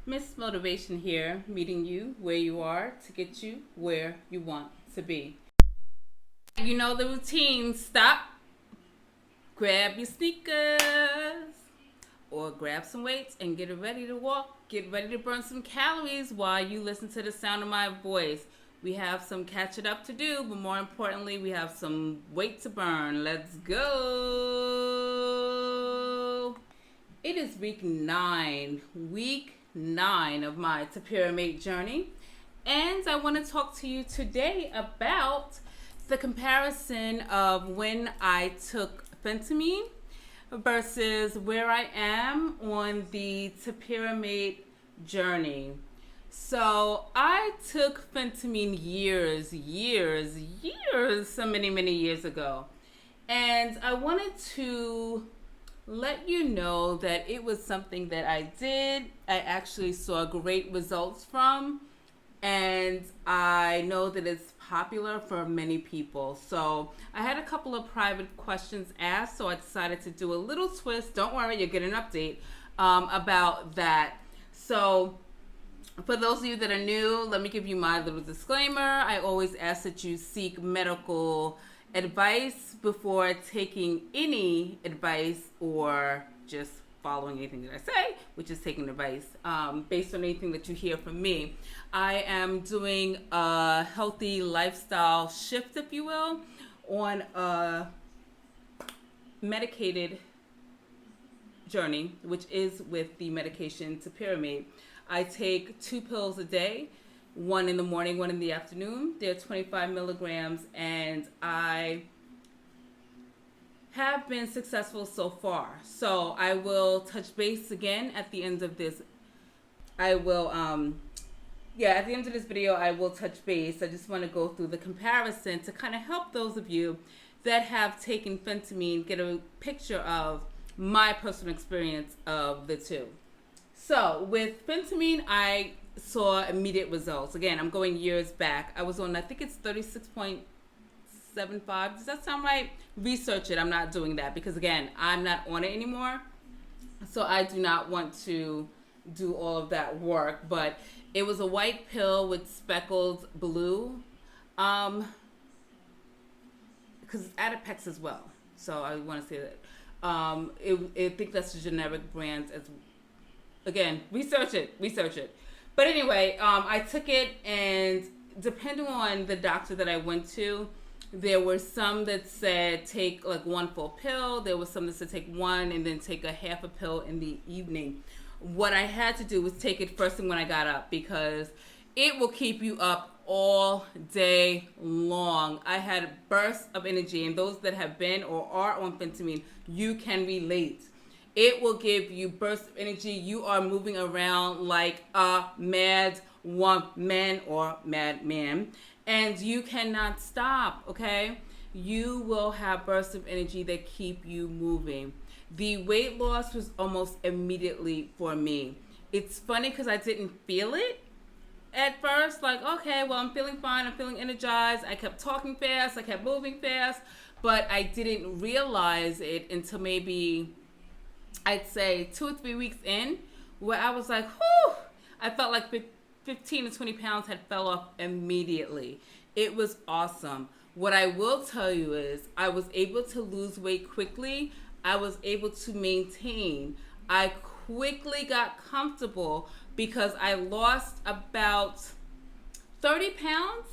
Miss Motivation here, meeting you where you are to get you where you want to be. You know the routine. Stop, grab your sneakers, or grab some weights and get ready to walk. Get ready to burn some calories while you listen to the sound of my voice. We have some catching up to do, but more importantly, we have some weight to burn. Let's go. It is week nine of my Topiramate Journey, and I want to talk to you today about the comparison of when I took Phentermine versus where I am on the Topiramate Journey. So I took Phentermine so many years ago, and I wanted to let you know that it was something that I did. I actually saw great results from, and I know that it's popular for many people. So I had a couple of private questions asked, so I decided to do a little twist. Don't worry, you'll get an update about that. So for those of you that are new, let me give you my little disclaimer. I always ask that you seek medical advice before taking any advice or just following anything that I say, which is taking advice based on anything that you hear from me. I am doing a healthy lifestyle shift, if you will, on a medicated journey, which is with the medication Topiramate. I take 2 pills a day, one in the morning, one in the afternoon. They're 25 milligrams, and I have been successful so far. So I will touch base again at the end of this. At the end of this video, I will touch base. I just want to go through the comparison to kind of help those of you that have taken Phentermine get a picture of my personal experience of the two. So with Phentermine, I saw immediate results. Again, I'm going years back. I was on, I think it's 36.75. Does that sound right? Research it. I'm not doing that because, again, I'm not on it anymore. So I do not want to do all of that work. But it was a white pill with speckled blue. Because it's Adipex as well. So I want to say that. I think that's the generic brand as well. Again, research it. But anyway, I took it, and depending on the doctor that I went to, there were some that said take like 1 full pill. There was some that said take 1 and then take a half a pill in the evening. What I had to do was take it first thing when I got up because it will keep you up all day long. I had bursts of energy, and those that have been or are on Phentermine, you can relate. It will give you bursts of energy. You are moving around like a mad woman or madman, and you cannot stop, okay? You will have bursts of energy that keep you moving. The weight loss was almost immediately for me. It's funny because I didn't feel it at first. Like, okay, well, I'm feeling fine. I'm feeling energized. I kept talking fast. I kept moving fast, but I didn't realize it until maybe I'd say 2 or 3 weeks in, where I was like, whew, I felt like 15 to 20 pounds had fell off immediately. It was awesome. What I will tell you is I was able to lose weight quickly. I was able to maintain. I quickly got comfortable because I lost about 30 pounds,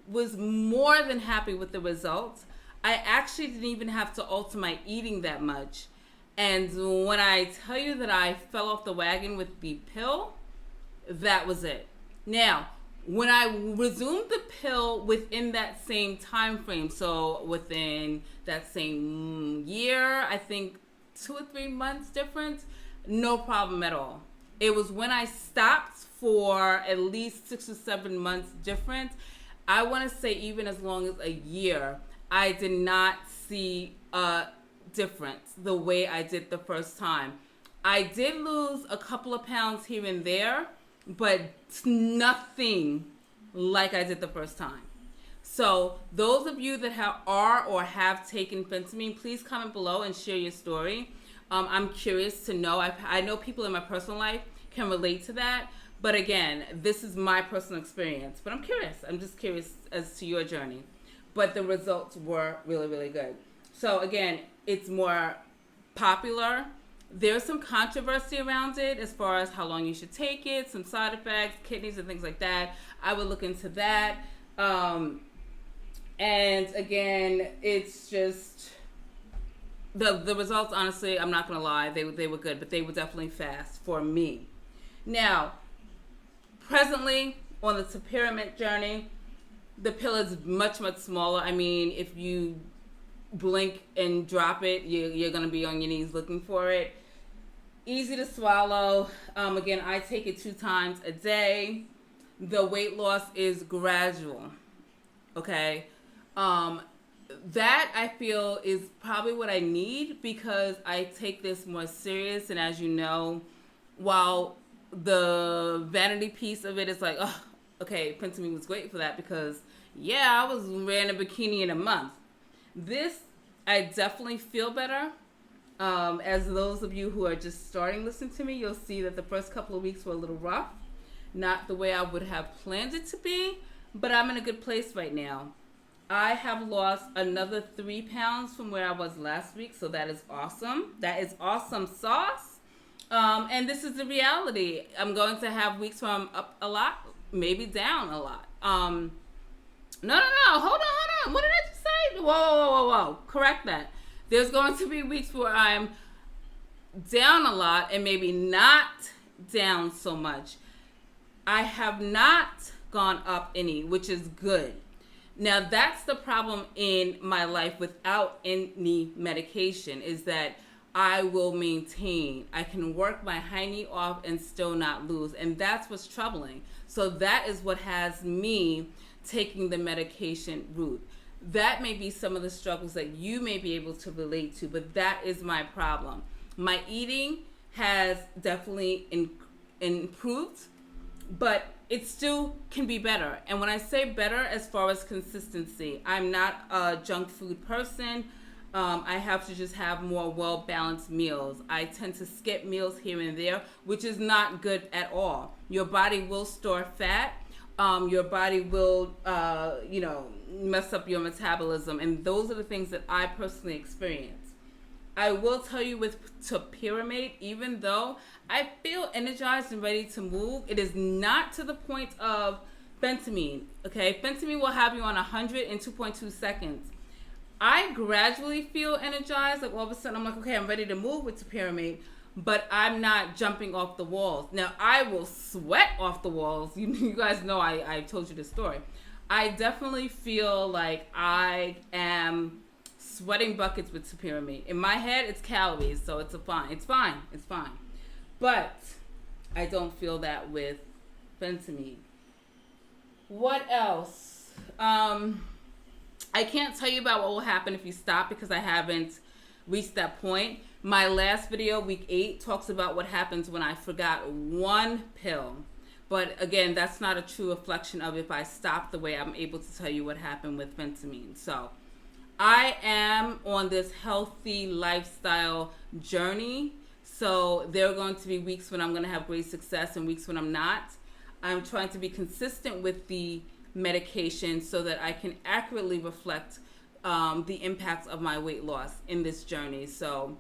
was more than happy with the results. I actually didn't even have to alter my eating that much. And when I tell you that I fell off the wagon with the pill, that was it. Now, when I resumed the pill within that same time frame, so within that same year, I think 2 or 3 months difference, no problem at all. It was when I stopped for at least 6 or 7 months difference. I want to say even as long as a year, I did not see a difference the way I did the first time. I did lose a couple of pounds here and there, but nothing like I did the first time. So those of you that are or have taken Phentermine, please comment below and share your story. I'm curious to know. I know people in my personal life can relate to that. But again, this is my personal experience. But I'm curious. I'm just curious as to your journey. But the results were really, really good. So again, it's more popular. There's some controversy around it as far as how long you should take it, some side effects, kidneys and things like that. I would look into that. And again, it's just the results, honestly, I'm not going to lie, they were good, but they were definitely fast for me. Now, presently on the Topiramate Journey, the pill is much, much smaller. I mean, if you blink and drop it, you're going to be on your knees looking for it. Easy to swallow. Again, I take it 2 times a day. The weight loss is gradual. Okay? That I feel is probably what I need because I take this more serious. And as you know, while the vanity piece of it is like, oh, okay, Phentermine was great for that because, yeah, I was wearing a bikini in a month. This, I definitely feel better. As those of you who are just starting listening to me, you'll see that the first couple of weeks were a little rough. Not the way I would have planned it to be, but I'm in a good place right now. I have lost another 3 pounds from where I was last week, so that is awesome. That is awesome sauce. And this is the reality. I'm going to have weeks where I'm up a lot, maybe down a lot. No. Hold on. What did I just say? Whoa. Correct that. There's going to be weeks where I'm down a lot and maybe not down so much. I have not gone up any, which is good. Now, that's the problem in my life without any medication is that I will maintain. I can work my hiney off and still not lose. And that's what's troubling. So that is what has me taking the medication route. That may be some of the struggles that you may be able to relate to, but that is my problem. My eating has definitely improved, but it still can be better. And when I say better as far as consistency, I'm not a junk food person. I have to just have more well-balanced meals. I tend to skip meals here and there, which is not good at all. Your body will store fat. Your body will, mess up your metabolism. And those are the things that I personally experience. I will tell you with Topiramate, even though I feel energized and ready to move, it is not to the point of Phentermine. Okay, Phentermine will have you on 100 in 2.2 seconds. I gradually feel energized. Like all of a sudden, I'm like, okay, I'm ready to move with Topiramate, but I'm not jumping off the walls. Now, I will sweat off the walls. You guys know I told you this story. I definitely feel like I am sweating buckets with Topiramate. In my head, it's calories, so it's fine. But I don't feel that with Phentermine. What else? I can't tell you about what will happen if you stop because I haven't reached that point. My last video, week 8, talks about what happens when I forgot 1 pill. But again, that's not a true reflection of if I stop the way I'm able to tell you what happened with Phentermine. So I am on this healthy lifestyle journey. So there are going to be weeks when I'm going to have great success and weeks when I'm not. I'm trying to be consistent with the medication so that I can accurately reflect the impacts of my weight loss in this journey. So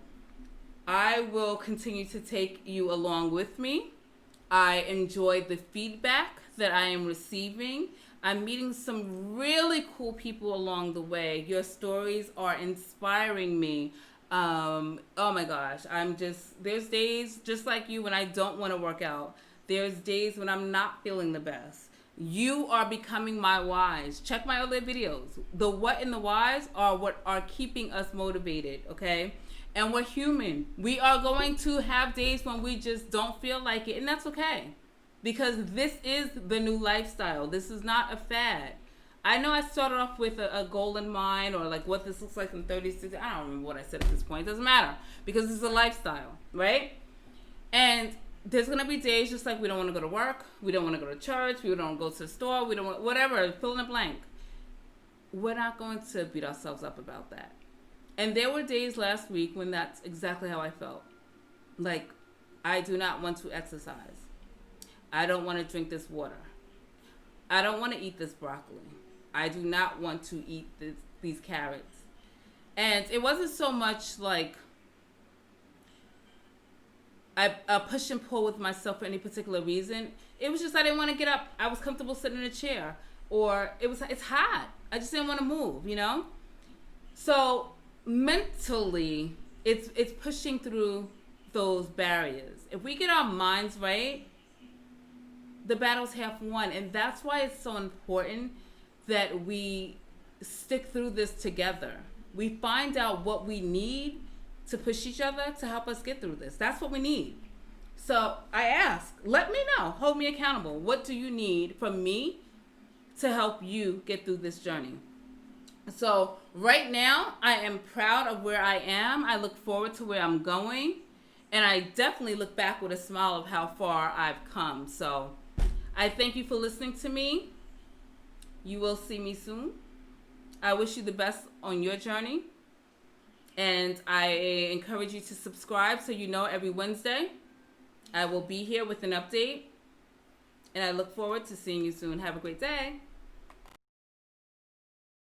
I will continue to take you along with me. I enjoy the feedback that I am receiving. I'm meeting some really cool people along the way. Your stories are inspiring me. Oh my gosh. There's days just like you when I don't want to work out. There's days when I'm not feeling the best. You are becoming my whys. Check my other videos. The what and the whys are what are keeping us motivated, okay? And we're human. We are going to have days when we just don't feel like it, and that's okay. Because this is the new lifestyle. This is not a fad. I know I started off with a goal in mind or like what this looks like in 36. I don't remember what I said at this point. It doesn't matter because this is a lifestyle, right? And there's going to be days just like we don't want to go to work. We don't want to go to church. We don't want to go to the store. We don't want, whatever, fill in the blank. We're not going to beat ourselves up about that. And there were days last week when that's exactly how I felt. Like, I do not want to exercise. I don't want to drink this water. I don't want to eat this broccoli. I do not want to eat these carrots. And it wasn't so much like a push and pull with myself for any particular reason. It was just I didn't want to get up. I was comfortable sitting in a chair, or it's hot. I just didn't want to move, you know. So mentally, it's pushing through those barriers. If we get our minds right, the battle's half won, and that's why it's so important that we stick through this together. We find out what we need to push each other to help us get through this. That's what we need. So I ask, let me know, hold me accountable. What do you need from me to help you get through this journey? So right now, I am proud of where I am. I look forward to where I'm going. And I definitely look back with a smile of how far I've come. So I thank you for listening to me. You will see me soon. I wish you the best on your journey. And I encourage you to subscribe so you know every Wednesday I will be here with an update. And I look forward to seeing you soon. Have a great day.